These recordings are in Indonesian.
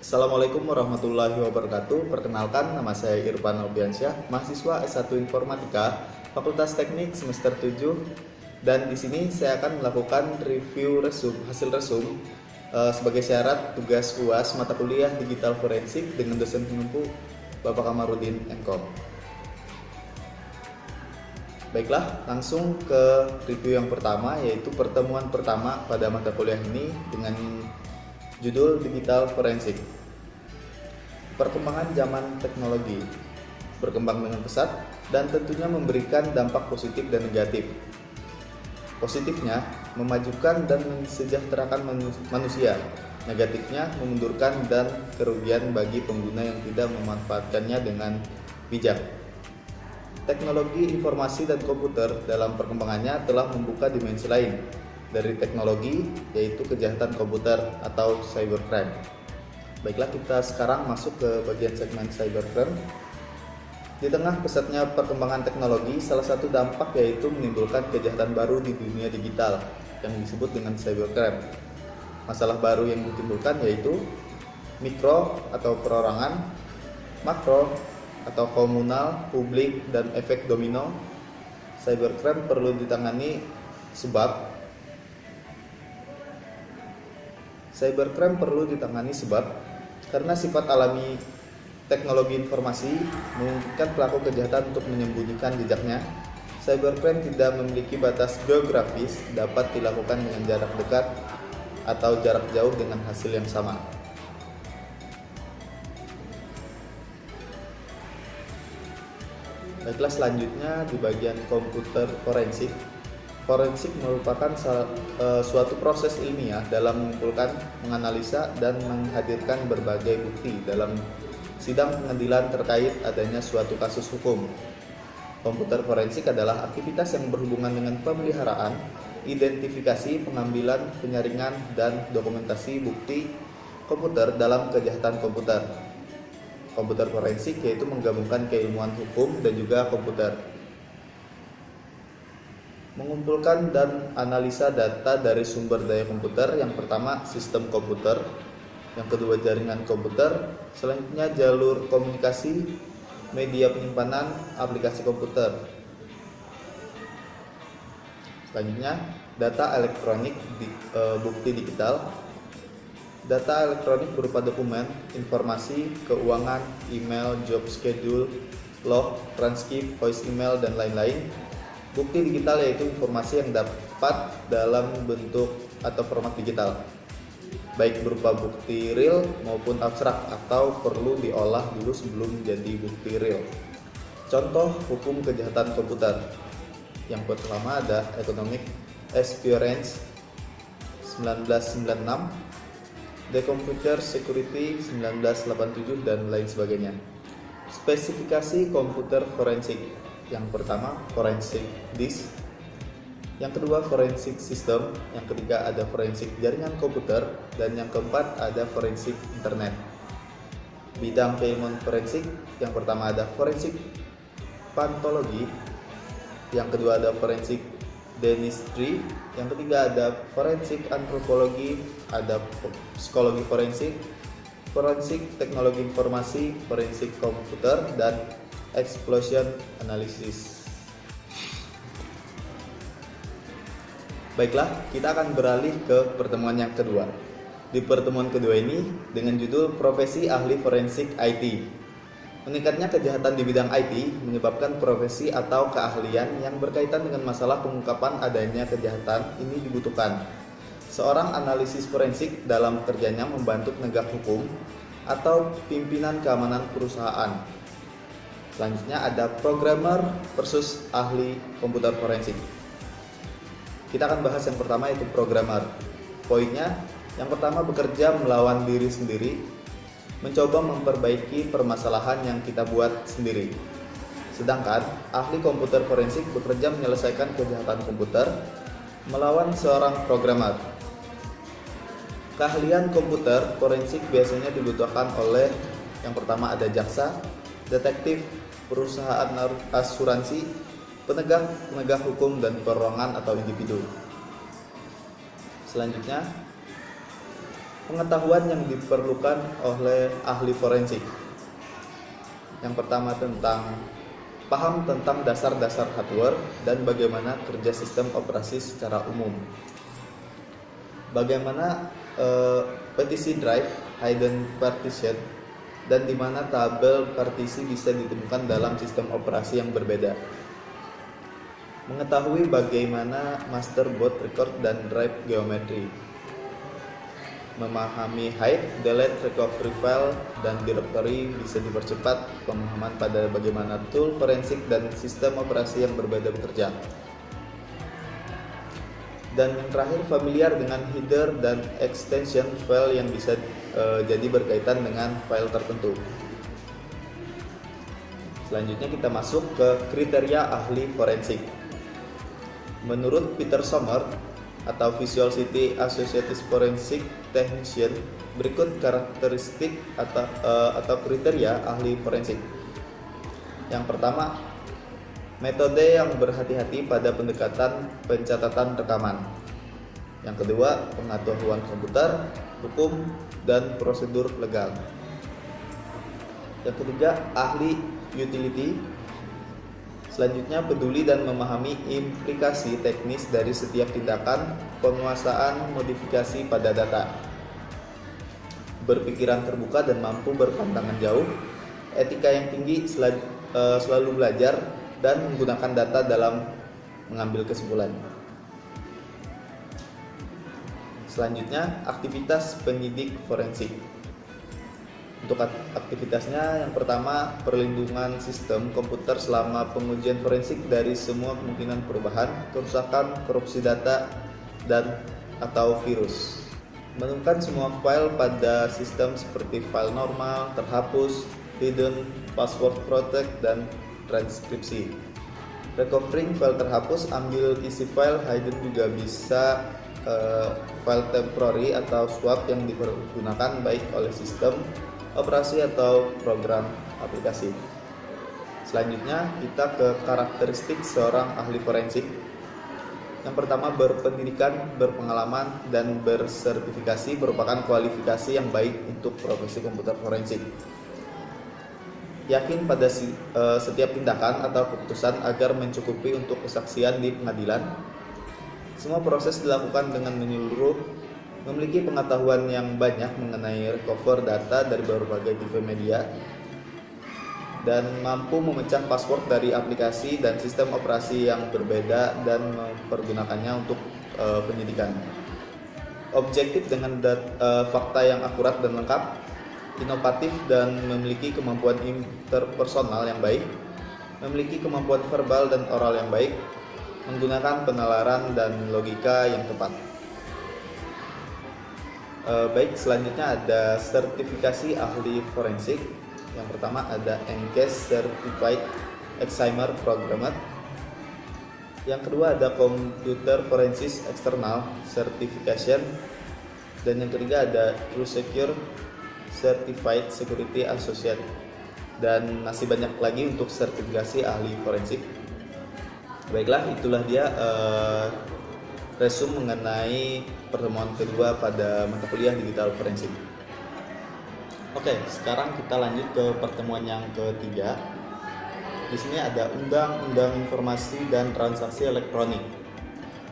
Assalamualaikum warahmatullahi wabarakatuh. Perkenalkan, nama saya Irfan Nobiansyah, mahasiswa S1 Informatika, Fakultas Teknik semester 7. Dan di sini saya akan melakukan review hasil resum sebagai syarat tugas UAS mata kuliah Digital Forensik dengan dosen pengempu Bapak Kamarudin MKom. Baiklah, langsung ke review yang pertama, yaitu pertemuan pertama pada mata kuliah ini dengan judul Digital Forensik. Perkembangan zaman teknologi berkembang dengan pesat dan tentunya memberikan dampak positif dan negatif. Positifnya, memajukan dan mensejahterakan manusia. Negatifnya, memundurkan dan kerugian bagi pengguna yang tidak memanfaatkannya dengan bijak. Teknologi informasi dan komputer dalam perkembangannya telah membuka dimensi lain dari teknologi, yaitu kejahatan komputer atau cybercrime. Baiklah, kita sekarang masuk ke bagian segmen cybercrime. Di tengah pesatnya perkembangan teknologi, salah satu dampak yaitu menimbulkan kejahatan baru di dunia digital yang disebut dengan cybercrime. Masalah baru yang ditimbulkan yaitu mikro atau perorangan, makro atau komunal, publik, dan efek domino. Cybercrime perlu ditangani sebab karena sifat alami teknologi informasi memungkinkan pelaku kejahatan untuk menyembunyikan jejaknya. Cybercrime tidak memiliki batas geografis, dapat dilakukan dengan jarak dekat atau jarak jauh dengan hasil yang sama. Baiklah, selanjutnya di bagian komputer forensik. Forensik merupakan suatu proses ilmiah dalam mengumpulkan, menganalisa, dan menghadirkan berbagai bukti dalam sidang pengadilan terkait adanya suatu kasus hukum. Komputer forensik adalah aktivitas yang berhubungan dengan pemeliharaan, identifikasi, pengambilan, penyaringan, dan dokumentasi bukti komputer dalam kejahatan komputer. Komputer forensik yaitu menggabungkan keilmuan hukum dan juga komputer. Mengumpulkan dan analisa data dari sumber daya komputer. Yang pertama, sistem komputer. Yang kedua, jaringan komputer. Selanjutnya, jalur komunikasi, media penyimpanan, aplikasi komputer. Selanjutnya, data elektronik, bukti digital. Data elektronik berupa dokumen, informasi, keuangan, email, job schedule, log, transkrip, voice email, dan lain-lain. Bukti digital yaitu informasi yang dapat dalam bentuk atau format digital, baik berupa bukti real maupun abstrak atau perlu diolah dulu sebelum jadi bukti real. Contoh hukum kejahatan komputer. Yang pertama ada Economic Espionage 1996, The Computer Security 1987, dan lain sebagainya. Spesifikasi komputer forensik. Yang pertama, forensic disk. Yang kedua, forensic system. Yang ketiga, ada forensic jaringan komputer. Dan yang keempat, ada forensic internet. Bidang keilmuan forensik. Yang pertama ada forensic patologi. Yang kedua ada forensic dentistry. Yang ketiga ada forensic antropologi, ada psikologi forensik, forensik teknologi informasi, forensik komputer, dan explosion analysis. Baiklah, kita akan beralih ke pertemuan yang kedua. Di pertemuan kedua ini dengan judul Profesi Ahli Forensik IT. Meningkatnya kejahatan di bidang IT menyebabkan profesi atau keahlian yang berkaitan dengan masalah pengungkapan adanya kejahatan ini dibutuhkan. Seorang analisis forensik dalam kerjanya membantu penegak hukum atau pimpinan keamanan perusahaan. Selanjutnya ada programmer versus ahli komputer forensik. Kita akan bahas yang pertama, yaitu programmer. Poinnya, yang pertama, bekerja melawan diri sendiri, mencoba memperbaiki permasalahan yang kita buat sendiri. Sedangkan ahli komputer forensik bekerja menyelesaikan kejahatan komputer melawan seorang programmer. Keahlian komputer forensik biasanya dibutuhkan oleh yang pertama ada jaksa, detektif, perusahaan asuransi, penegak hukum, dan perorangan atau individu. Selanjutnya, Pengetahuan yang diperlukan oleh ahli forensik. Yang pertama paham tentang dasar-dasar hardware dan bagaimana kerja sistem operasi secara umum. Bagaimana partisi drive, hidden partition, dan di mana tabel partisi bisa ditemukan dalam sistem operasi yang berbeda. Mengetahui bagaimana master boot record dan drive geometri. Memahami hide, delete, recovery file, dan directory bisa dipercepat pemahaman pada bagaimana tool forensik dan sistem operasi yang berbeda bekerja. Dan yang terakhir, familiar dengan header dan extension file yang bisa jadi berkaitan dengan file tertentu. Selanjutnya kita masuk ke kriteria ahli forensik. Menurut Peter Sommer atau Visual City Associated Forensic Technician, berikut karakteristik atau kriteria ahli forensik. Yang pertama, metode yang berhati-hati pada pendekatan pencatatan rekaman. Yang kedua, pengetahuan komputer, hukum, dan prosedur legal. Yang ketiga, ahli utility. Selanjutnya, peduli dan memahami implikasi teknis dari setiap tindakan penguasaan modifikasi pada data. Berpikiran terbuka dan mampu berpandangan jauh. Etika yang tinggi, selalu belajar dan menggunakan data dalam mengambil kesimpulan. Selanjutnya, aktivitas penyidik forensik. Untuk aktivitasnya, yang pertama, perlindungan sistem komputer selama pengujian forensik dari semua kemungkinan perubahan, kerusakan, korupsi data, dan atau virus. Menemukan semua file pada sistem seperti file normal, terhapus, hidden, password protect, dan transkripsi. Recovering file terhapus, ambil isi file hidden juga bisa file temporary atau swap yang dipergunakan baik oleh sistem operasi atau program aplikasi. Selanjutnya kita ke karakteristik seorang ahli forensik. Yang pertama, berpendidikan, berpengalaman, dan bersertifikasi merupakan kualifikasi yang baik untuk profesi komputer forensik. Yakin pada setiap tindakan atau keputusan agar mencukupi untuk kesaksian di pengadilan. Semua proses dilakukan dengan menyeluruh, memiliki pengetahuan yang banyak mengenai recover data dari berbagai TV media, dan mampu memecah password dari aplikasi dan sistem operasi yang berbeda dan mempergunakannya untuk penyidikan. Objektif dengan fakta yang akurat dan lengkap, inovatif dan memiliki kemampuan interpersonal yang baik, memiliki kemampuan verbal dan oral yang baik, menggunakan penalaran dan logika yang tepat. Baik, selanjutnya ada sertifikasi ahli forensik. Yang pertama ada NCAS Certified Examiner Programmer. Yang kedua ada Computer Forensic External Certification. Dan yang ketiga ada TrueSecure Certified Security Associate. Dan masih banyak lagi untuk sertifikasi ahli forensik. Baiklah, itulah dia resume mengenai pertemuan kedua pada mata kuliah digital forensik. Oke, sekarang kita lanjut ke pertemuan yang ketiga. Di sini ada Undang-Undang Informasi dan Transaksi Elektronik.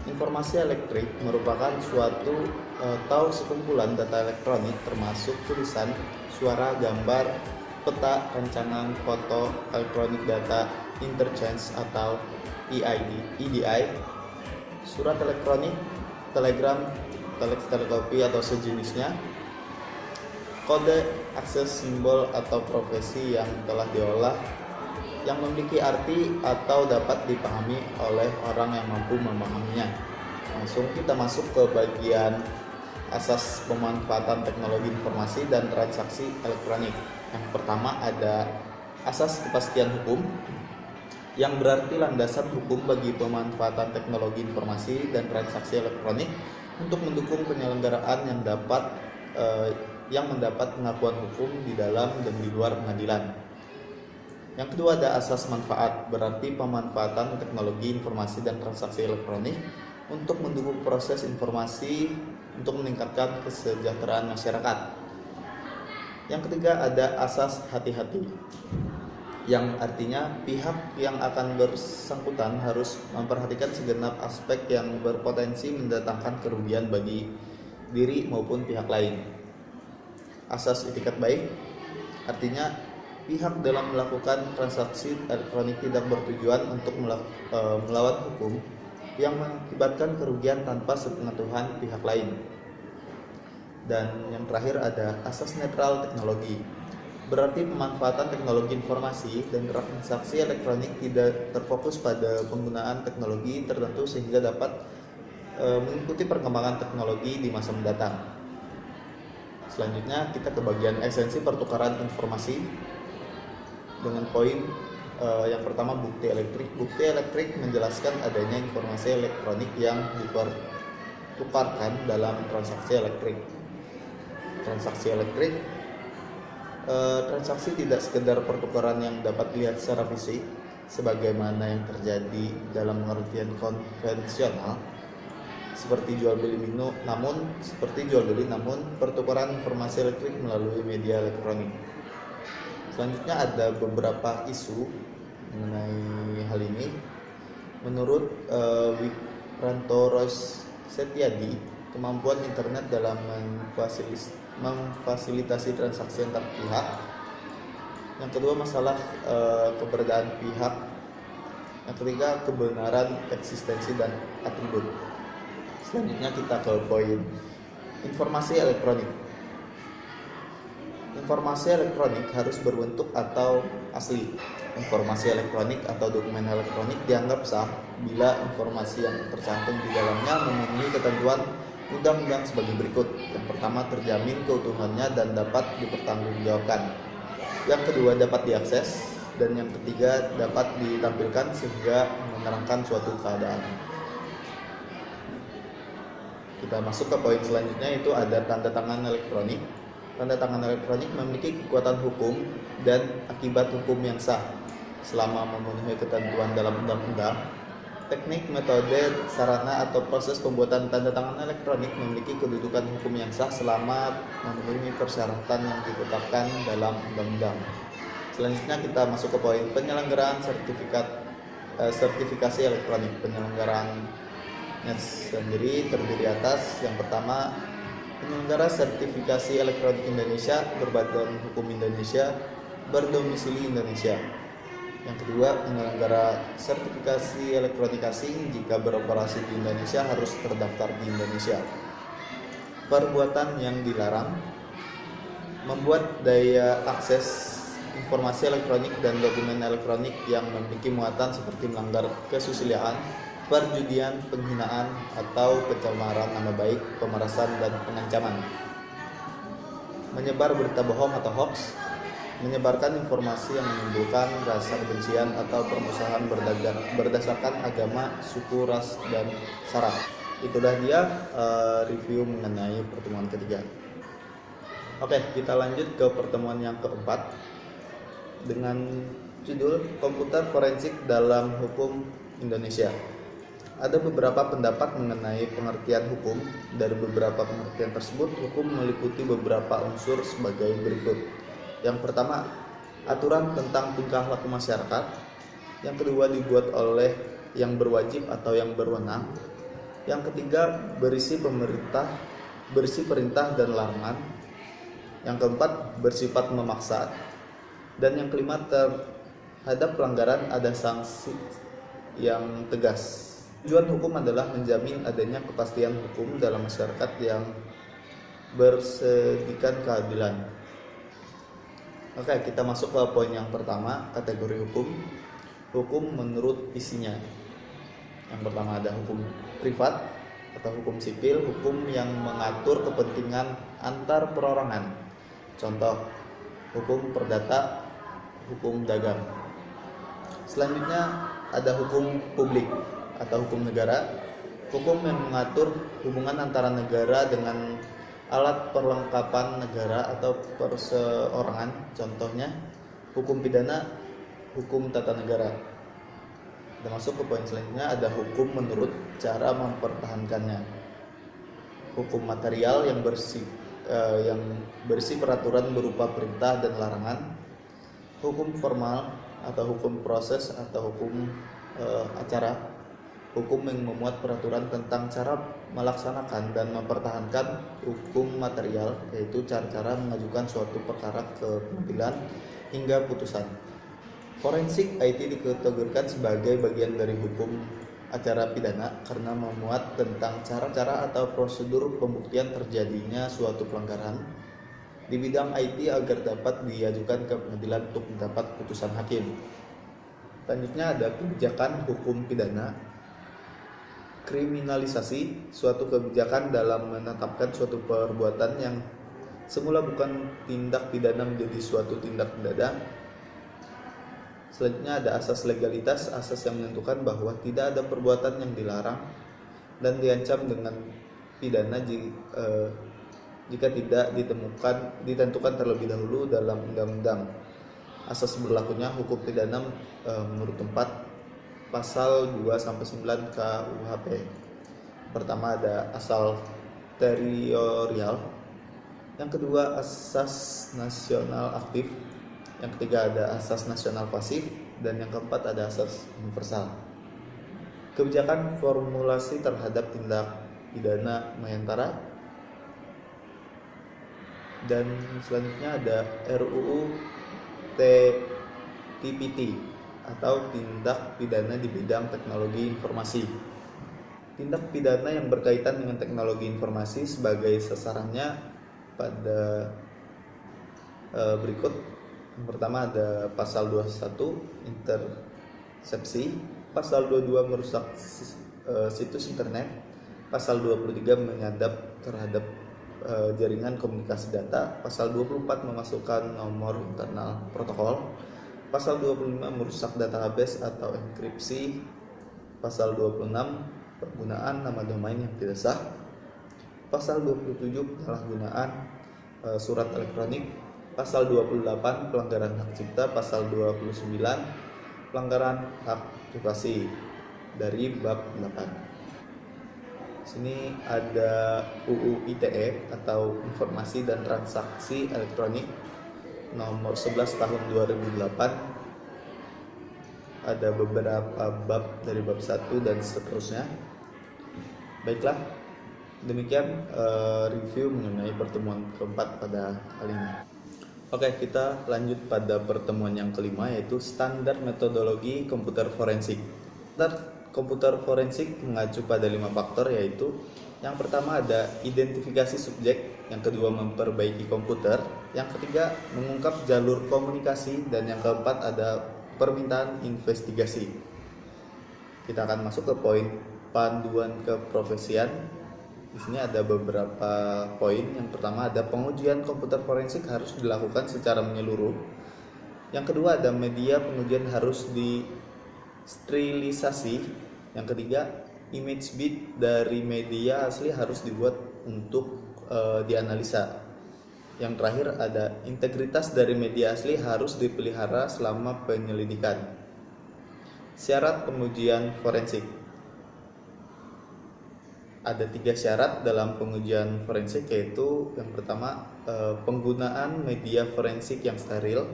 Informasi elektrik merupakan suatu atau sekumpulan data elektronik termasuk tulisan, suara, gambar, peta, rancangan, foto, electronic data, interchange atau EDI, surat elektronik, telegram, telekopi atau sejenisnya, kode, akses, simbol atau profesi yang telah diolah yang memiliki arti atau dapat dipahami oleh orang yang mampu memahaminya. Langsung kita masuk ke bagian asas pemanfaatan teknologi informasi dan transaksi elektronik. Yang pertama ada asas kepastian hukum, yang berarti landasan hukum bagi pemanfaatan teknologi informasi dan transaksi elektronik untuk mendukung penyelenggaraan yang mendapat pengakuan hukum di dalam dan di luar pengadilan. Yang kedua ada asas manfaat, berarti pemanfaatan teknologi informasi dan transaksi elektronik untuk mendukung proses informasi untuk meningkatkan kesejahteraan masyarakat. Yang ketiga ada asas hati-hati, yang artinya pihak yang akan bersangkutan harus memperhatikan segenap aspek yang berpotensi mendatangkan kerugian bagi diri maupun pihak lain. Asas itikat baik, artinya pihak dalam melakukan transaksi elektronik tidak bertujuan untuk melawan hukum yang mengakibatkan kerugian tanpa sepengetahuan pihak lain. Dan yang terakhir ada asas netral teknologi. Berarti pemanfaatan teknologi informasi dan transaksi elektronik tidak terfokus pada penggunaan teknologi tertentu sehingga dapat mengikuti perkembangan teknologi di masa mendatang. Selanjutnya kita ke bagian esensi pertukaran informasi dengan poin yang pertama bukti elektrik. Bukti elektrik menjelaskan adanya informasi elektronik yang ditukarkan dalam transaksi elektrik. Transaksi elektrik transaksi tidak sekedar pertukaran yang dapat dilihat secara fisik sebagaimana yang terjadi dalam pengertian konvensional seperti jual beli, namun pertukaran informasi elektrik melalui media elektronik. Selanjutnya ada beberapa isu mengenai hal ini. Menurut Wikranto Roys Setiadi, kemampuan internet dalam memfasilitasi transaksi antar pihak. Yang kedua masalah keberadaan pihak. Yang ketiga kebenaran eksistensi dan atribut. Selanjutnya kita ke poin informasi elektronik. Informasi elektronik harus berbentuk atau asli. Informasi elektronik atau dokumen elektronik dianggap sah bila informasi yang tercantum di dalamnya memenuhi ketentuan undang-undang sebagai berikut. Yang pertama, terjamin keutuhannya dan dapat dipertanggungjawabkan. Yang kedua, dapat diakses. Dan yang ketiga, dapat ditampilkan sehingga menerangkan suatu keadaan. Kita masuk ke poin selanjutnya, itu ada tanda tangan elektronik. Tanda tangan elektronik memiliki kekuatan hukum dan akibat hukum yang sah selama memenuhi ketentuan dalam undang-undang. Teknik, metode, sarana, atau proses pembuatan tanda tangan elektronik memiliki kedudukan hukum yang sah selama memenuhi persyaratan yang ditetapkan dalam undang-undang. Selanjutnya kita masuk ke poin penyelenggaraan sertifikasi elektronik. Penyelenggaraan sendiri terdiri atas yang pertama, penyelenggara sertifikasi elektronik Indonesia berbadan hukum Indonesia berdomisili Indonesia. Yang kedua, penyelenggara sertifikasi elektronik asing jika beroperasi di Indonesia harus terdaftar di Indonesia. Perbuatan yang dilarang: membuat daya akses informasi elektronik dan dokumen elektronik yang memiliki muatan seperti melanggar kesusilaan, perjudian, penghinaan, atau pencemaran nama baik, pemerasan, dan pengancaman. Menyebar berita bohong atau hoax: menyebarkan informasi yang menimbulkan rasa kebencian atau permusuhan berdasarkan agama, suku, ras, dan sara. Itulah dia review mengenai pertemuan ketiga. Oke, kita lanjut ke pertemuan yang keempat dengan judul Komputer Forensik dalam Hukum Indonesia. Ada beberapa pendapat mengenai pengertian hukum. Dari beberapa pengertian tersebut, hukum meliputi beberapa unsur sebagai berikut. Yang pertama, aturan tentang tingkah laku masyarakat. Yang kedua, dibuat oleh yang berwajib atau yang berwenang. Yang ketiga, berisi perintah dan larangan. Yang keempat, bersifat memaksa. Dan yang kelima, terhadap pelanggaran ada sanksi yang tegas. Tujuan hukum adalah menjamin adanya kepastian hukum dalam masyarakat yang bersedikan keadilan. Oke, kita masuk ke poin yang pertama, kategori hukum. Hukum menurut isinya. Yang pertama ada hukum privat atau hukum sipil, hukum yang mengatur kepentingan antar perorangan. Contoh, hukum perdata, hukum dagang. Selanjutnya ada hukum publik atau hukum negara, hukum yang mengatur hubungan antara negara dengan alat perlengkapan negara atau perseorangan. Contohnya hukum pidana, hukum tata negara. Kita masuk ke poin selanjutnya, ada hukum menurut cara mempertahankannya. hukum material yang berisi peraturan berupa perintah dan larangan, hukum formal atau hukum proses atau hukum acara, hukum yang memuat peraturan tentang cara melaksanakan dan mempertahankan hukum material, yaitu cara-cara mengajukan suatu perkara ke pengadilan hingga putusan. Forensik IT dikategorikan sebagai bagian dari hukum acara pidana karena memuat tentang cara-cara atau prosedur pembuktian terjadinya suatu pelanggaran di bidang IT agar dapat diajukan ke pengadilan untuk mendapat putusan hakim. Selanjutnya ada kebijakan hukum pidana. Kriminalisasi suatu kebijakan dalam menetapkan suatu perbuatan yang semula bukan tindak pidana menjadi suatu tindak pidana. Selanjutnya ada asas legalitas, asas yang menentukan bahwa tidak ada perbuatan yang dilarang dan diancam dengan pidana jika tidak ditentukan terlebih dahulu dalam undang-undang. Asas berlakunya hukum pidana menurut 4 pasal 2-9 KUHP. Pertama ada asal teritorial, yang kedua asas nasional aktif, yang ketiga ada asas nasional pasif, dan yang keempat ada asas universal. Kebijakan formulasi terhadap tindak pidana mayantara, dan selanjutnya ada RUU TPT atau tindak pidana di bidang teknologi informasi. Tindak pidana yang berkaitan dengan teknologi informasi sebagai sasarannya pada berikut. Yang pertama ada pasal 21 intersepsi, pasal 22 merusak situs internet, pasal 23 menyadap terhadap jaringan komunikasi data, pasal 24 memasukkan nomor internal protokol, pasal 25 merusak database atau enkripsi, pasal 26 penggunaan nama domain yang tidak sah, pasal 27 penyalahgunaan surat elektronik, pasal 28 pelanggaran hak cipta, pasal 29 pelanggaran hak privasi dari bab 8. Sini ada UU ITE atau Informasi dan Transaksi Elektronik nomor 11 tahun 2008. Ada beberapa bab dari bab 1 dan seterusnya. Baiklah, demikian review mengenai pertemuan keempat pada kali ini. Oke, kita lanjut pada pertemuan yang kelima, yaitu standar metodologi komputer forensik. Standar komputer forensik mengacu pada 5 faktor, yaitu yang pertama ada identifikasi subjek, yang kedua memperbaiki komputer, yang ketiga mengungkap jalur komunikasi, dan yang keempat ada permintaan investigasi. Kita akan masuk ke poin panduan keprofesian. Di sini ada beberapa poin. Yang pertama ada pengujian komputer forensik harus dilakukan secara menyeluruh. Yang kedua ada media pengujian harus disterilisasi. Yang ketiga, image bit dari media asli harus dibuat untuk dianalisa. Yang terakhir ada integritas dari media asli harus dipelihara selama penyelidikan. Syarat pengujian forensik. Ada 3 syarat dalam pengujian forensik, yaitu yang pertama penggunaan media forensik yang steril.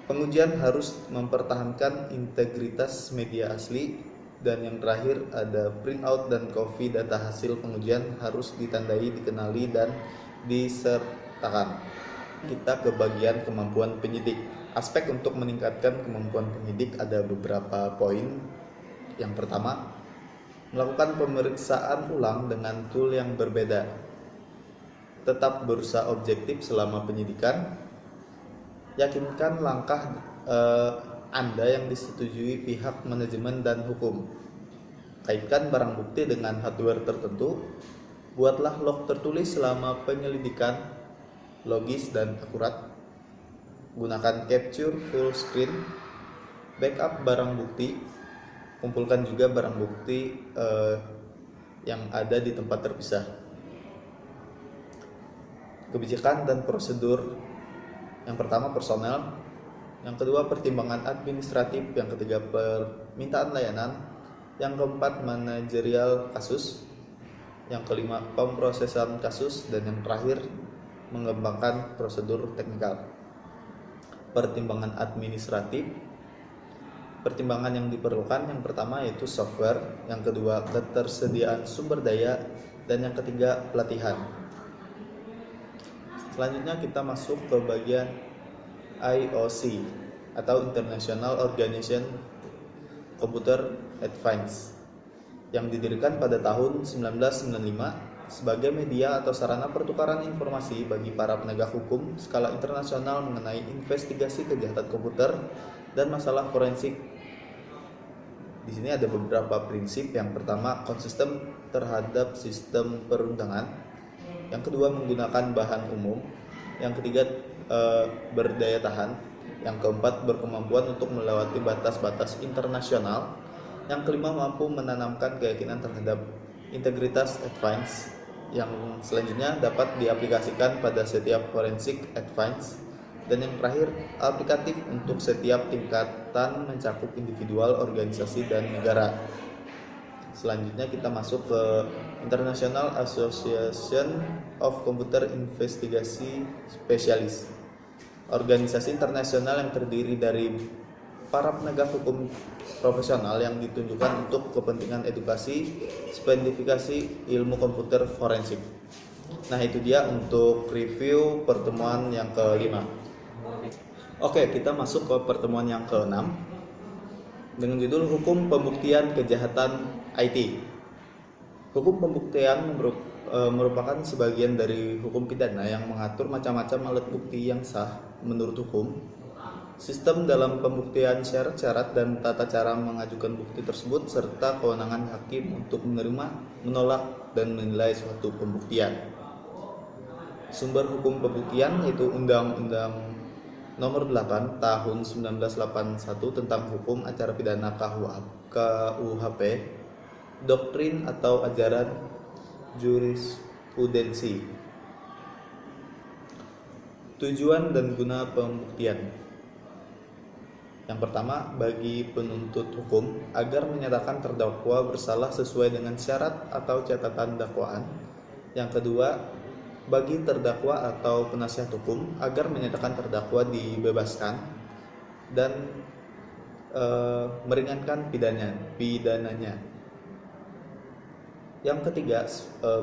Pengujian harus mempertahankan integritas media asli, dan yang terakhir ada printout dan copy data hasil pengujian harus ditandai, dikenali, dan disertakan. Kita ke bagian kemampuan penyidik. Aspek untuk meningkatkan kemampuan penyidik ada beberapa poin. Yang pertama, melakukan pemeriksaan ulang dengan tool yang berbeda. Tetap berusaha objektif selama penyidikan. Yakinkan langkah Anda yang disetujui pihak manajemen dan hukum. Kaitkan barang bukti dengan hardware tertentu. Buatlah log tertulis selama penyelidikan, logis dan akurat. Gunakan capture full screen. Backup barang bukti. Kumpulkan juga barang bukti yang ada di tempat terpisah. Kebijakan dan prosedur. Yang pertama personel, yang kedua pertimbangan administratif, yang ketiga permintaan layanan, yang keempat manajerial kasus, yang kelima pemrosesan kasus, dan yang terakhir mengembangkan prosedur teknikal. Pertimbangan administratif. Pertimbangan yang diperlukan yang pertama yaitu software, yang kedua ketersediaan sumber daya, dan yang ketiga pelatihan. Selanjutnya kita masuk ke bagian IOC atau International Organization Computer Advance yang didirikan pada tahun 1995 sebagai media atau sarana pertukaran informasi bagi para penegak hukum skala internasional mengenai investigasi kejahatan komputer dan masalah forensik. Di sini ada beberapa prinsip. Yang pertama, konsisten terhadap sistem perundangan. Yang kedua, menggunakan bahan umum. Yang ketiga, berdaya tahan. Yang keempat, berkemampuan untuk melewati batas-batas internasional. Yang kelima, mampu menanamkan keyakinan terhadap integritas advance. Yang selanjutnya dapat diaplikasikan pada setiap forensic advance. Dan yang terakhir, aplikatif untuk setiap tingkatan mencakup individual, organisasi, dan negara. Selanjutnya kita masuk ke International Association of Computer Investigation Specialists. Organisasi internasional yang terdiri dari para penegak hukum profesional yang ditunjukkan untuk kepentingan edukasi, spesifikasi ilmu komputer forensik. Nah, itu dia untuk review pertemuan yang kelima. Oke, kita masuk ke pertemuan yang ke-6 dengan judul Hukum Pembuktian Kejahatan IT. Hukum pembuktian merupakan sebagian dari hukum pidana yang mengatur macam-macam alat bukti yang sah menurut hukum, sistem dalam pembuktian, syarat-syarat dan tata cara mengajukan bukti tersebut, serta kewenangan hakim untuk menerima, menolak, dan menilai suatu pembuktian. Sumber hukum pembuktian yaitu Undang-Undang Nomor 8 Tahun 1981 tentang Hukum Acara Pidana KUHP, doktrin atau ajaran jurisprudensi. Tujuan dan guna pembuktian. Yang pertama, bagi penuntut hukum agar menyatakan terdakwa bersalah sesuai dengan syarat atau catatan dakwaan. Yang kedua, bagi terdakwa atau penasihat hukum agar menyatakan terdakwa dibebaskan dan meringankan pidananya. Yang ketiga,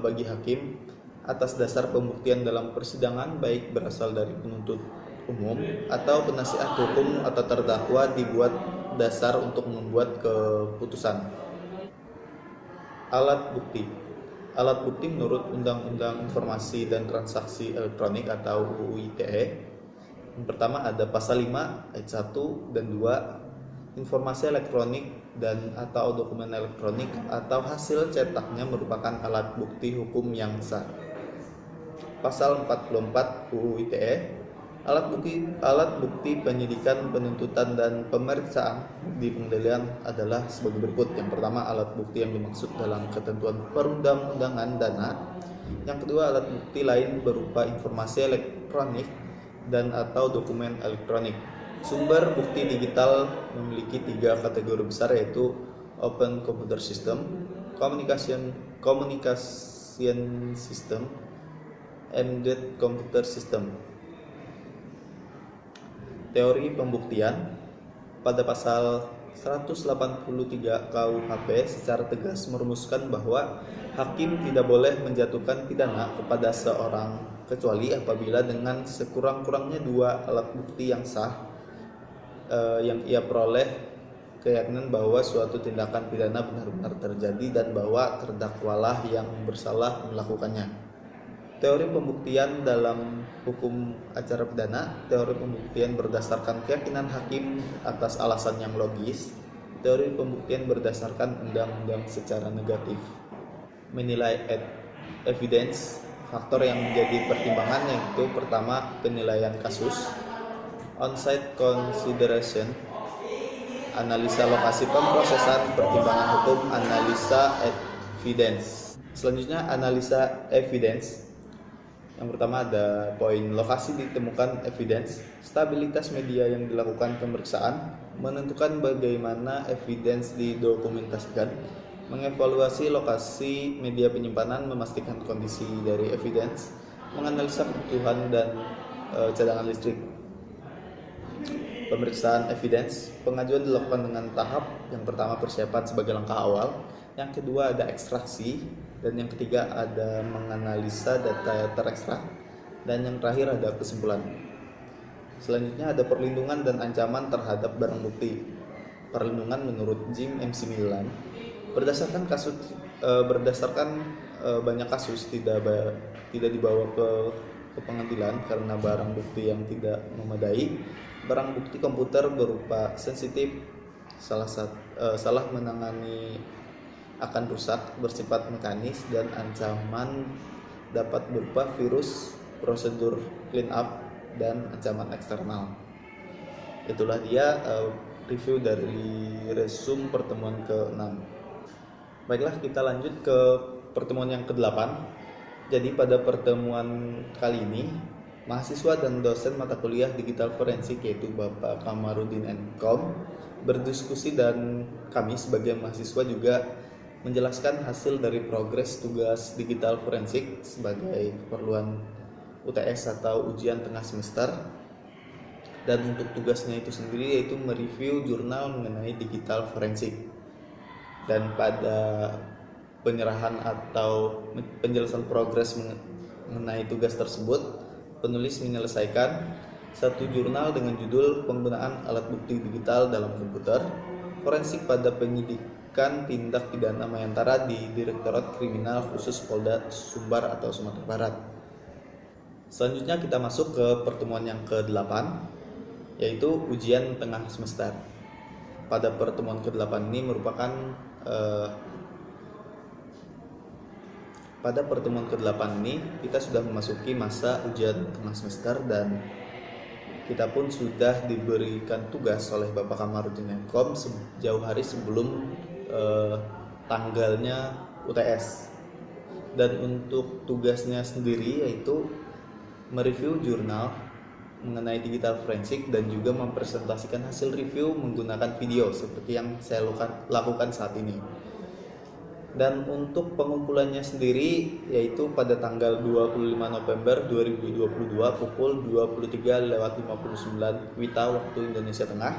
bagi hakim atas dasar pembuktian dalam persidangan baik berasal dari penuntut umum atau penasihat hukum atau terdakwa dibuat dasar untuk membuat keputusan. Alat bukti. Alat bukti menurut Undang-Undang Informasi dan Transaksi Elektronik atau UU ITE. Yang pertama ada pasal 5 ayat 1 dan 2. Informasi elektronik dan atau dokumen elektronik atau hasil cetaknya merupakan alat bukti hukum yang sah. Pasal 44 UU ITE. Alat bukti penyidikan, penuntutan, dan pemeriksaan di pengadilan adalah sebagai berikut. Yang pertama, alat bukti yang dimaksud dalam ketentuan perundang-undangan dana. Yang kedua, alat bukti lain berupa informasi elektronik dan atau dokumen elektronik. Sumber bukti digital memiliki 3 kategori besar, yaitu Open Computer System, Communication System, Embedded Computer System. Teori pembuktian. Pada pasal 183 KUHP secara tegas merumuskan bahwa hakim tidak boleh menjatuhkan pidana kepada seorang kecuali apabila dengan sekurang-kurangnya 2 alat bukti yang sah yang ia peroleh keyakinan bahwa suatu tindakan pidana benar-benar terjadi dan bahwa terdakwalah yang bersalah melakukannya. Teori pembuktian dalam hukum acara pidana. Teori pembuktian berdasarkan keyakinan hakim atas alasan yang logis. Teori pembuktian berdasarkan undang-undang secara negatif. Menilai evidence. Faktor yang menjadi pertimbangan yaitu pertama, penilaian kasus, on-site consideration, analisa lokasi pemrosesan, pertimbangan hukum, analisa evidence. Selanjutnya, analisa evidence. Yang pertama ada poin lokasi ditemukan evidence, stabilitas media yang dilakukan pemeriksaan, menentukan bagaimana evidence didokumentasikan, mengevaluasi lokasi media penyimpanan, memastikan kondisi dari evidence, menganalisa kebutuhan dan cadangan listrik. Pemeriksaan evidence, pengajuan dilakukan dengan tahap. Yang pertama persiapan sebagai langkah awal, yang kedua ada ekstraksi, dan yang ketiga ada menganalisa data terekstrak, dan yang terakhir ada kesimpulan. Selanjutnya ada perlindungan dan ancaman terhadap barang bukti. Perlindungan menurut Jim MC Milan, berdasarkan banyak kasus tidak dibawa ke pengadilan karena barang bukti yang tidak memadai. Barang bukti komputer berupa sensitif, salah menangani akan rusak, bersifat mekanis, dan ancaman dapat berupa virus, prosedur clean up, dan ancaman eksternal. Itulah dia review dari resume pertemuan ke-6. Baiklah, kita lanjut ke pertemuan yang ke-8. Jadi pada pertemuan kali ini, mahasiswa dan dosen mata kuliah digital forensik yaitu Bapak Kamarudin Kom berdiskusi, dan kami sebagai mahasiswa juga menjelaskan hasil dari progres tugas digital forensik sebagai keperluan UTS atau ujian tengah semester. Dan untuk tugasnya itu sendiri yaitu mereview jurnal mengenai digital forensik. Dan pada penyerahan atau penjelasan progres mengenai tugas tersebut, penulis menyelesaikan satu jurnal dengan judul Penggunaan Alat Bukti Digital dalam Komputer Forensik pada Penyidikan Tindak Pidana Mayantara di Direktorat Kriminal Khusus Polda Sumbar atau Sumatera Barat. Selanjutnya kita masuk ke pertemuan yang ke-8, yaitu ujian tengah semester. Pada pertemuan ke-8 ini merupakan pada pertemuan ke-8 ini kita sudah memasuki masa ujian tengah semester, dan kita pun sudah diberikan tugas oleh Bapak Kamarudin Kom jauh hari sebelum tanggalnya UTS. Dan untuk tugasnya sendiri yaitu mereview jurnal mengenai digital forensik dan juga mempresentasikan hasil review menggunakan video seperti yang saya lakukan saat ini. Dan untuk pengumpulannya sendiri yaitu pada tanggal 25 November 2022 pukul 23.59 WITA waktu Indonesia Tengah.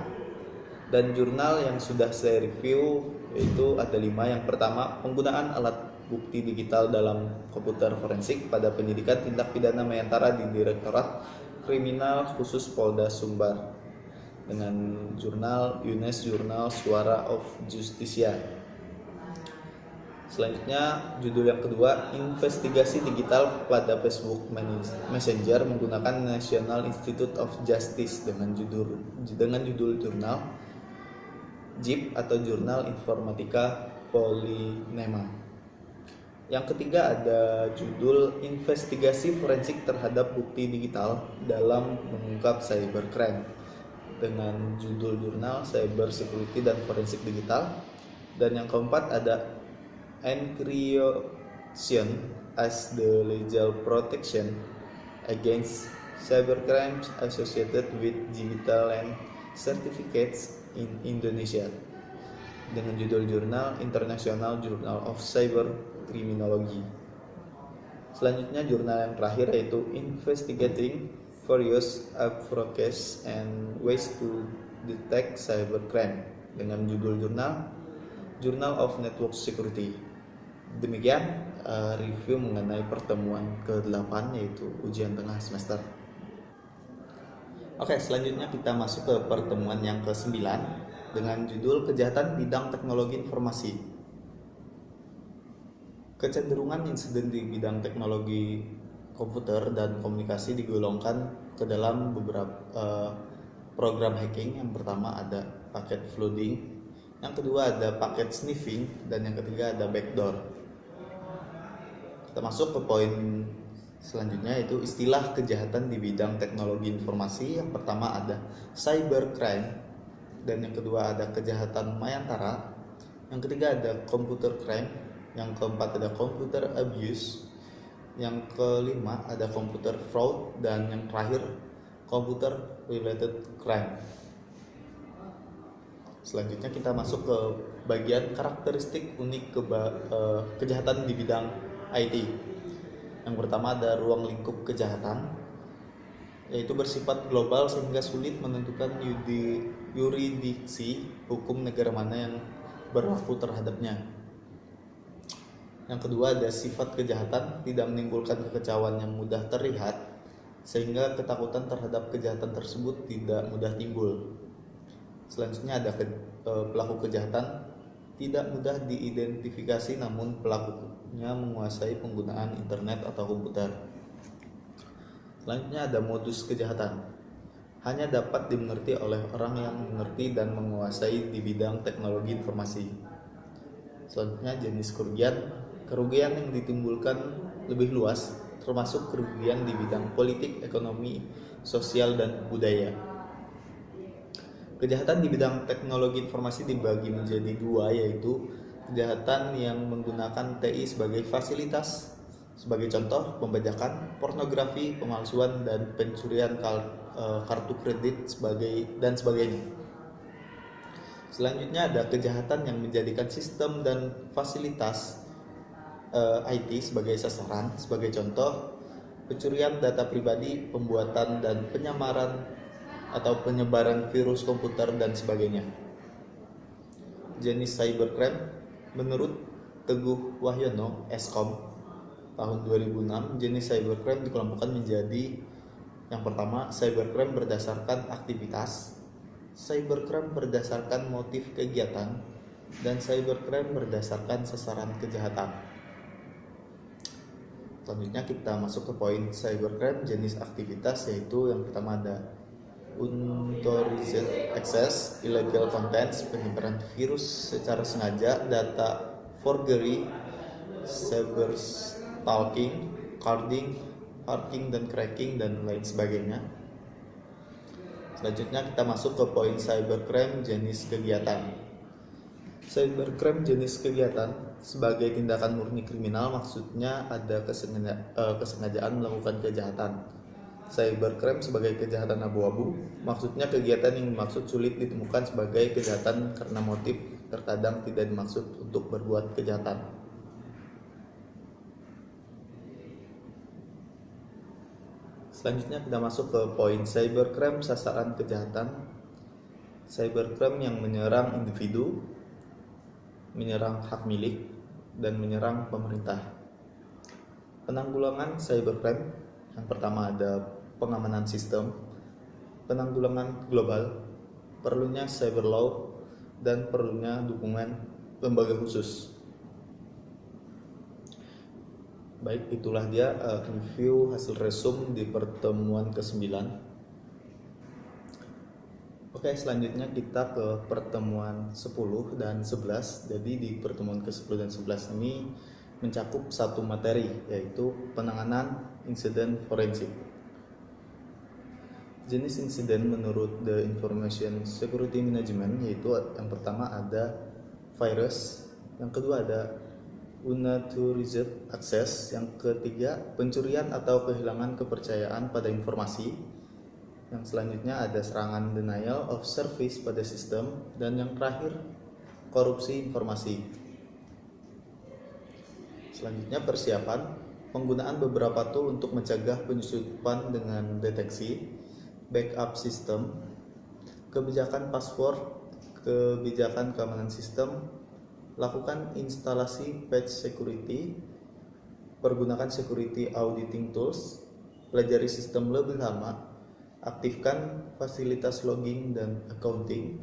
Dan jurnal yang sudah saya review yaitu ada 5. Yang pertama, penggunaan alat bukti digital dalam komputer forensik pada penyidikan tindak pidana Mayantara di Direktorat Kriminal Khusus Polda Sumbar, dengan jurnal UNES Jurnal Suara of Justicia. Selanjutnya judul yang kedua, investigasi digital pada Facebook Messenger menggunakan National Institute of Justice, dengan judul jurnal JIP atau Jurnal Informatika Polynema. Yang ketiga ada judul investigasi forensik terhadap bukti digital dalam mengungkap cybercrime, dengan judul jurnal Cyber Security dan Forensik Digital. Dan yang keempat ada Encryption as the Legal Protection Against Cybercrimes Associated with Digital and Certificates in Indonesia, dengan judul jurnal International Journal of Cyber Criminology. Selanjutnya jurnal yang terakhir yaitu Investigating Various Approaches and Ways to Detect Cybercrime, dengan judul jurnal Journal of Network Security. Demikian review mengenai pertemuan ke-8 yaitu ujian tengah semester. Oke, selanjutnya kita masuk ke pertemuan yang ke-9 dengan judul Kejahatan Bidang Teknologi Informasi. Kecenderungan insiden di bidang teknologi komputer dan komunikasi digolongkan ke dalam beberapa program hacking. Yang pertama ada paket flooding, yang kedua ada paket sniffing, dan yang ketiga ada backdoor. Kita masuk ke poin selanjutnya yaitu istilah kejahatan di bidang teknologi informasi. Yang pertama ada cybercrime, dan yang kedua ada kejahatan mayantara, yang ketiga ada computer crime, yang keempat ada computer abuse, yang kelima ada computer fraud, dan yang terakhir computer related crime. Selanjutnya kita masuk ke bagian karakteristik unik kejahatan di bidang IT. Yang pertama ada ruang lingkup kejahatan, yaitu bersifat global sehingga sulit menentukan yurisdiksi hukum negara mana yang berlaku terhadapnya. Yang kedua ada sifat kejahatan tidak menimbulkan kekecauan yang mudah terlihat, sehingga ketakutan terhadap kejahatan tersebut tidak mudah timbul. Selanjutnya ada pelaku kejahatan tidak mudah diidentifikasi, namun pelakunya menguasai penggunaan internet atau komputer. Selanjutnya ada modus kejahatan, hanya dapat dimengerti oleh orang yang mengerti dan menguasai di bidang teknologi informasi. Selanjutnya jenis kerugian yang ditimbulkan lebih luas, termasuk kerugian di bidang politik, ekonomi, sosial, dan budaya. Kejahatan di bidang teknologi informasi dibagi menjadi dua, yaitu kejahatan yang menggunakan TI sebagai fasilitas. Sebagai contoh, pembajakan, pornografi, pemalsuan, dan pencurian kartu kredit dan sebagainya. Selanjutnya ada kejahatan yang menjadikan sistem dan fasilitas IT sebagai sasaran. Sebagai contoh, pencurian data pribadi, pembuatan dan penyamaran atau penyebaran virus komputer dan sebagainya. Jenis cybercrime menurut Teguh Wahyono, Eskom, tahun 2006, jenis cybercrime dikelompokkan menjadi yang pertama, cybercrime berdasarkan aktivitas, cybercrime berdasarkan motif kegiatan, dan cybercrime berdasarkan sasaran kejahatan. Selanjutnya kita masuk ke poin cybercrime jenis aktivitas, yaitu yang pertama ada unauthorized access, illegal contents, penyebaran virus secara sengaja, data forgery, cyberstalking, carding, hacking dan cracking, dan lain sebagainya. Selanjutnya kita masuk ke poin cybercrime jenis kegiatan. Cybercrime jenis kegiatan sebagai tindakan murni kriminal, maksudnya ada kesengajaan melakukan kejahatan. Cybercrime sebagai kejahatan abu-abu, maksudnya kegiatan yang dimaksud sulit ditemukan sebagai kejahatan karena motif terkadang tidak dimaksud untuk berbuat kejahatan. Selanjutnya kita masuk ke poin cybercrime sasaran kejahatan. Cybercrime yang menyerang individu, menyerang hak milik, dan menyerang pemerintah. Penanggulangan cybercrime yang pertama ada pengamanan sistem, penanggulangan global, perlunya cyber law, dan perlunya dukungan lembaga khusus. Baik, itulah dia review hasil resum di pertemuan ke-9. Oke, selanjutnya kita ke pertemuan 10 dan 11. Jadi di pertemuan ke-10 dan 11 ini mencakup satu materi, yaitu penanganan insiden forensik. Jenis insiden menurut The Information Security Management, yaitu yang pertama ada virus, yang kedua ada unauthorized access, yang ketiga pencurian atau kehilangan kepercayaan pada informasi, yang selanjutnya ada serangan denial of service pada sistem, dan yang terakhir korupsi informasi. Selanjutnya persiapan, penggunaan beberapa tool untuk mencegah penyusupan dengan deteksi, backup sistem, kebijakan password, kebijakan keamanan sistem, lakukan instalasi patch security, pergunakan security auditing tools, pelajari sistem lebih lama, aktifkan fasilitas logging dan accounting,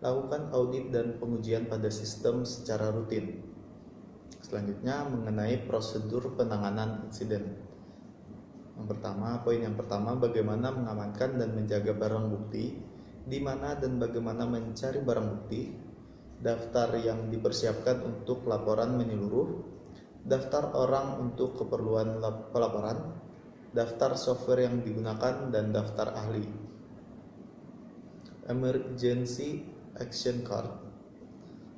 lakukan audit dan pengujian pada sistem secara rutin. Selanjutnya mengenai prosedur penanganan insiden. Poin yang pertama, bagaimana mengamankan dan menjaga barang bukti, di mana dan bagaimana mencari barang bukti, daftar yang dipersiapkan untuk laporan menyeluruh, daftar orang untuk keperluan pelaporan, daftar software yang digunakan, dan daftar ahli. Emergency Action Card.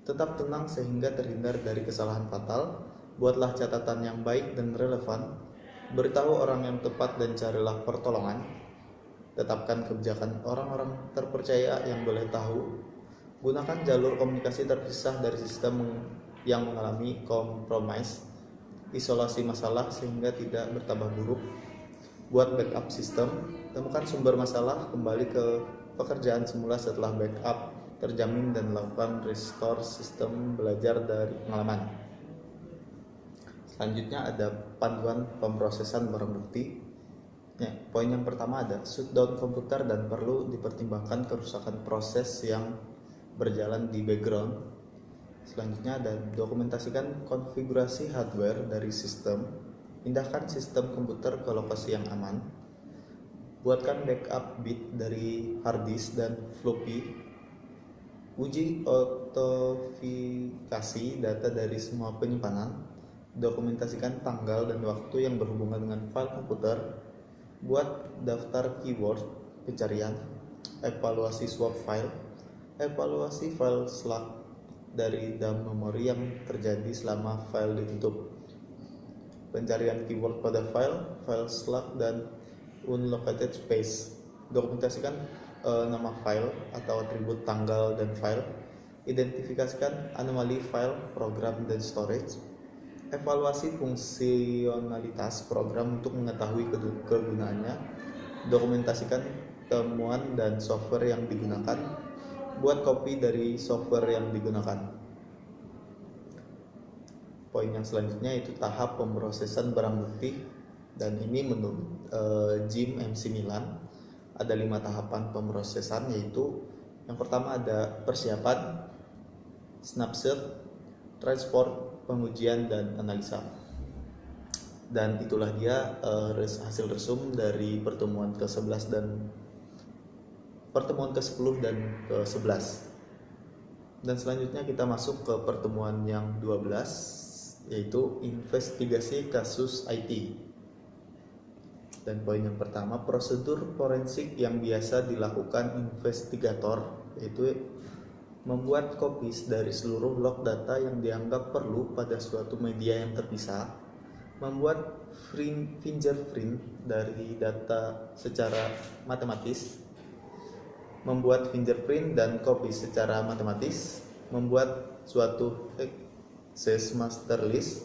Tetap tenang sehingga terhindar dari kesalahan fatal. Buatlah catatan yang baik dan relevan. Beritahu orang yang tepat dan carilah pertolongan. Tetapkan kebijakan orang-orang terpercaya yang boleh tahu. Gunakan jalur komunikasi terpisah dari sistem yang mengalami kompromis. Isolasi masalah sehingga tidak bertambah buruk. Buat backup sistem, temukan sumber masalah, kembali ke pekerjaan semula setelah backup terjamin, dan lakukan restore sistem, belajar dari pengalaman. Selanjutnya ada panduan pemrosesan barang bukti. Ya, poin yang pertama ada shutdown komputer dan perlu dipertimbangkan kerusakan proses yang berjalan di background. Selanjutnya ada dokumentasikan konfigurasi hardware dari sistem. Pindahkan sistem komputer ke lokasi yang aman. Buatkan backup bit dari hard disk dan floppy. Uji autentifikasi data dari semua penyimpanan. Dokumentasikan tanggal dan waktu yang berhubungan dengan file komputer. Buat daftar keyword pencarian. Evaluasi swap file. Evaluasi file slug dari dalam memori yang terjadi selama file ditutup. Pencarian keyword pada file slug, dan unallocated space. Dokumentasikan nama file atau atribut tanggal dan file. Identifikasikan anomali file, program, dan storage. Evaluasi fungsionalitas program untuk mengetahui kegunaannya. Dokumentasikan temuan dan software yang digunakan. Buat kopi dari software yang digunakan. Poin yang selanjutnya itu tahap pemrosesan barang bukti, dan ini menurut Jim MC Milan ada 5 tahapan pemrosesan, yaitu yang pertama ada persiapan, snapshot, transport, pengujian, dan analisa. Dan itulah dia hasil resum dari pertemuan ke-11 dan pertemuan ke-10 dan ke-11. Dan selanjutnya kita masuk ke pertemuan yang 12, yaitu investigasi kasus IT. Dan poin yang pertama, prosedur forensik yang biasa dilakukan investigator, yaitu membuat copies dari seluruh log data yang dianggap perlu pada suatu media yang terpisah, membuat fingerprint dari data secara matematis, membuat fingerprint dan copies secara matematis, membuat suatu access master list,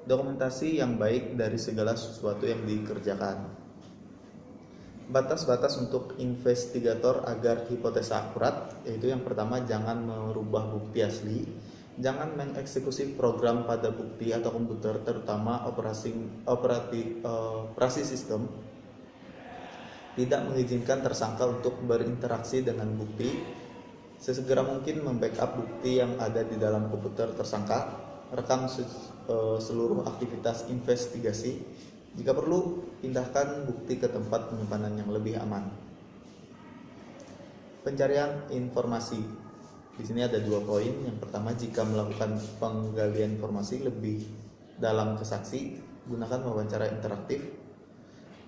dokumentasi yang baik dari segala sesuatu yang dikerjakan. Batas-batas untuk investigator agar hipotesa akurat, yaitu yang pertama, jangan merubah bukti asli, jangan mengeksekusi program pada bukti atau komputer, terutama operasi sistem, tidak mengizinkan tersangka untuk berinteraksi dengan bukti, sesegera mungkin membackup bukti yang ada di dalam komputer tersangka, rekam seluruh aktivitas investigasi. Jika perlu, pindahkan bukti ke tempat penyimpanan yang lebih aman. Pencarian informasi. Di sini ada 2 poin. Yang pertama, jika melakukan penggalian informasi lebih dalam ke saksi, gunakan wawancara interaktif.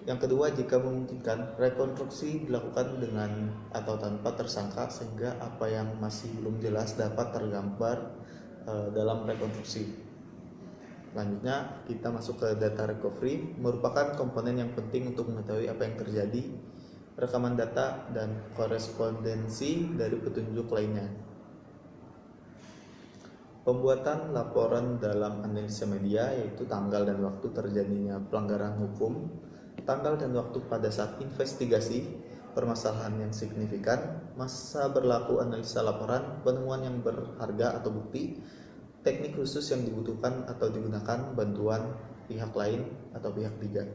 Yang kedua, jika memungkinkan, rekonstruksi dilakukan dengan atau tanpa tersangka sehingga apa yang masih belum jelas dapat tergambar dalam rekonstruksi. Selanjutnya kita masuk ke data recovery, merupakan komponen yang penting untuk mengetahui apa yang terjadi, rekaman data, dan korespondensi dari petunjuk lainnya. Pembuatan laporan dalam analisa media, yaitu tanggal dan waktu terjadinya pelanggaran hukum, tanggal dan waktu pada saat investigasi, permasalahan yang signifikan, masa berlaku analisa laporan, penemuan yang berharga atau bukti, teknik khusus yang dibutuhkan atau digunakan, bantuan pihak lain atau pihak ketiga.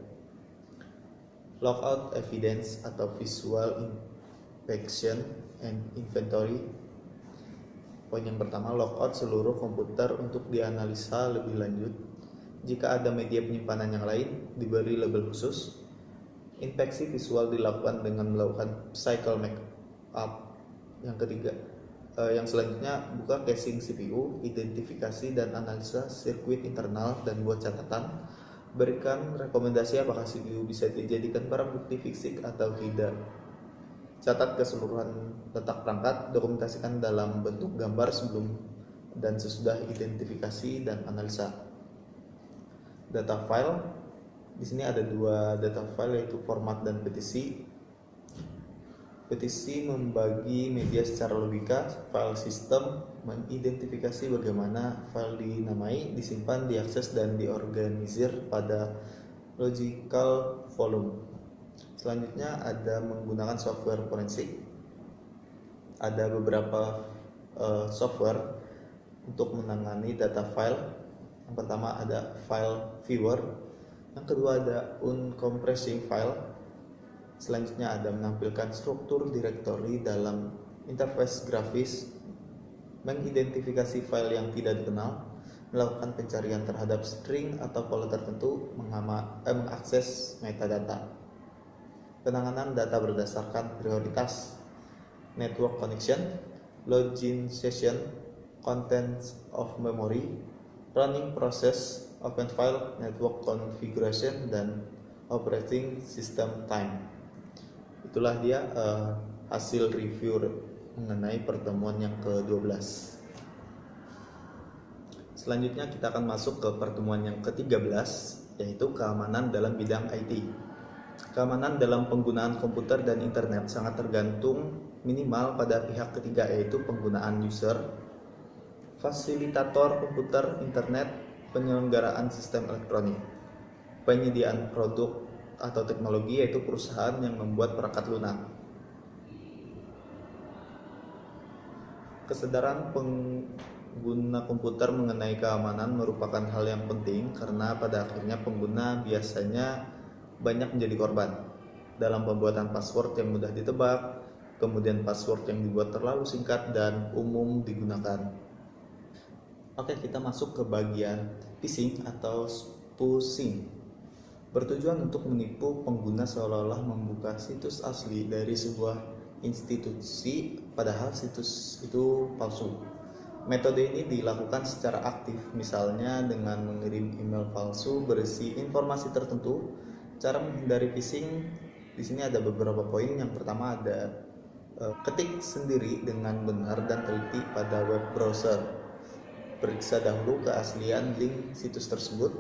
Logout evidence atau visual inspection and inventory. Poin yang pertama, logout seluruh komputer untuk dianalisa lebih lanjut. Jika ada media penyimpanan yang lain, diberi label khusus. Inspeksi visual dilakukan dengan melakukan cycle backup. Yang selanjutnya, buka casing CPU, identifikasi dan analisa sirkuit internal, dan buat catatan. Berikan rekomendasi apakah CPU bisa dijadikan barang bukti fisik atau tidak. Catat keseluruhan letak perangkat, dokumentasikan dalam bentuk gambar sebelum dan sesudah identifikasi dan analisa. Data file. Di sini ada 2 data file, yaitu format dan petisi. PTC membagi media secara logika, file system mengidentifikasi bagaimana file dinamai, disimpan, diakses, dan diorganisir pada logical volume. Selanjutnya ada menggunakan software forensik. Ada beberapa software untuk menangani data file. Yang pertama ada file viewer, yang kedua ada uncompressing file. Selanjutnya ada menampilkan struktur directory dalam interface grafis, mengidentifikasi file yang tidak dikenal, melakukan pencarian terhadap string atau pola tertentu, mengakses metadata. Penanganan data berdasarkan prioritas, network connection, login session, contents of memory, running process, open file, network configuration, dan operating system time. Itulah dia hasil review mengenai pertemuan yang ke-12. Selanjutnya kita akan masuk ke pertemuan yang ke-13, yaitu keamanan dalam bidang IT. Keamanan dalam penggunaan komputer dan internet sangat tergantung minimal pada pihak ketiga, yaitu penggunaan user, fasilitator komputer, internet, penyelenggaraan sistem elektronik, penyediaan produk atau teknologi, yaitu perusahaan yang membuat perangkat lunak. Kesadaran pengguna komputer mengenai keamanan merupakan hal yang penting karena pada akhirnya pengguna biasanya banyak menjadi korban dalam pembuatan password yang mudah ditebak, kemudian password yang dibuat terlalu singkat dan umum digunakan. Oke, kita masuk ke bagian phishing atau spoofing. Bertujuan untuk menipu pengguna seolah-olah membuka situs asli dari sebuah institusi, padahal situs itu palsu. Metode ini dilakukan secara aktif, misalnya dengan mengirim email palsu berisi informasi tertentu. Cara menghindari phishing di sini ada beberapa poin. Yang pertama ada ketik sendiri dengan benar dan teliti pada web browser. Periksa dahulu keaslian link situs tersebut.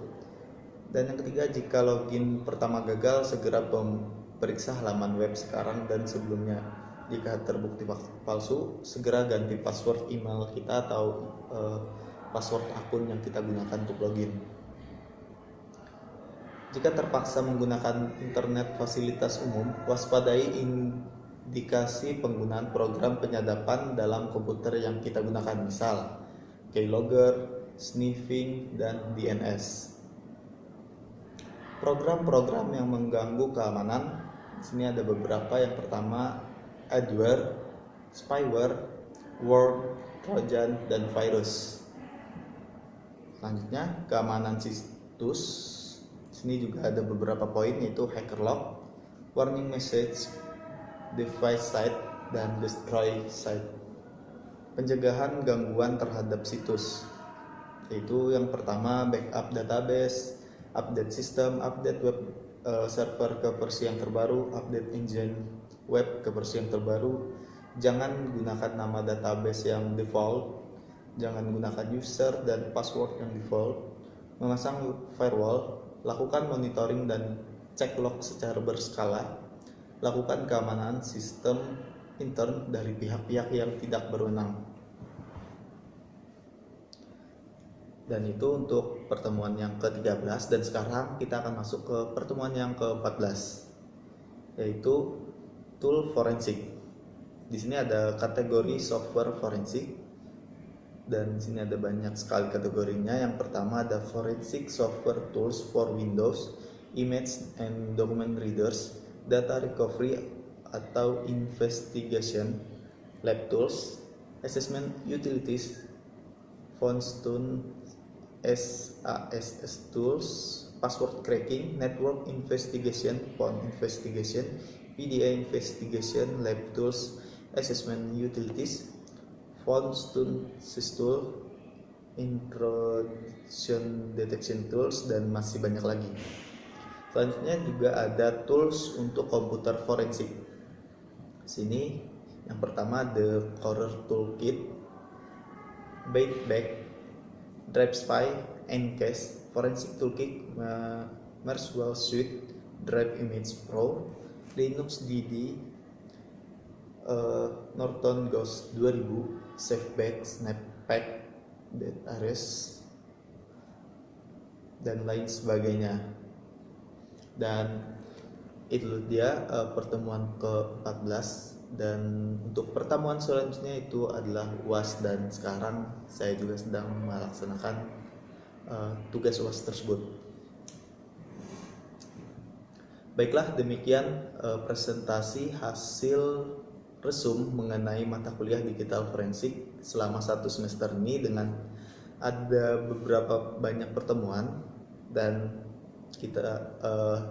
Dan yang ketiga, jika login pertama gagal, segera periksa halaman web sekarang dan sebelumnya. Jika terbukti palsu, segera ganti password email kita atau password akun yang kita gunakan untuk login. Jika terpaksa menggunakan internet fasilitas umum, waspadai indikasi penggunaan program penyadapan dalam komputer yang kita gunakan, misal keylogger, sniffing, dan DNS. Program-program yang mengganggu keamanan, di sini ada beberapa. Yang pertama, adware, spyware, worm, trojan, dan virus. Selanjutnya, keamanan situs. Di sini juga ada beberapa poin, yaitu hacker log, warning message, device site, dan destroy site. Pencegahan gangguan terhadap situs, yaitu yang pertama backup database, update sistem, update web server ke versi yang terbaru, update engine web ke versi yang terbaru. Jangan gunakan nama database yang default, jangan gunakan user dan password yang default. Memasang firewall, lakukan monitoring dan cek log secara berskala. Lakukan keamanan sistem intern dari pihak-pihak yang tidak berwenang. Dan itu untuk pertemuan yang ke-13. Dan sekarang kita akan masuk ke pertemuan yang ke-14, yaitu tool forensik. Di sini ada kategori software forensik, dan di sini ada banyak sekali kategorinya. Yang pertama ada forensic software tools for Windows, image and document readers, data recovery atau investigation, lab tools, assessment utilities, Foundstone SASS tools, password cracking, network investigation, phone investigation, PDA investigation, lab tools, assessment utilities, Foundstone SysTool, intrusion detection tools, dan masih banyak lagi. Selanjutnya juga ada tools untuk komputer forensik. Sini yang pertama The Corer Toolkit, Baitback, DriveSpy, Encase, Forensic Toolkit, Merswell Suite, Drive Image Pro, Linux DD, Norton Ghost 2000, SafeBack, Snapback, Dead Arrest, dan lain sebagainya. Dan itu dia pertemuan ke-14, dan untuk pertemuan selanjutnya itu adalah UAS, dan sekarang saya juga sedang melaksanakan tugas UAS tersebut. Baiklah, demikian presentasi hasil resum mengenai mata kuliah digital forensik selama 1 semester ini, dengan ada beberapa banyak pertemuan, dan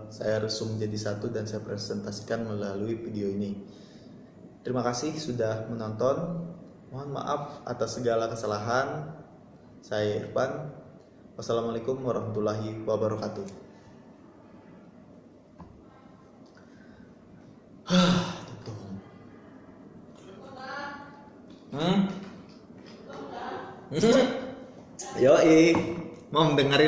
saya resum jadi satu dan saya presentasikan melalui video ini. Terima kasih sudah menonton. Mohon maaf atas segala kesalahan. Saya Irfan. Wassalamualaikum warahmatullahi wabarakatuh. Yoi, mau dengerin.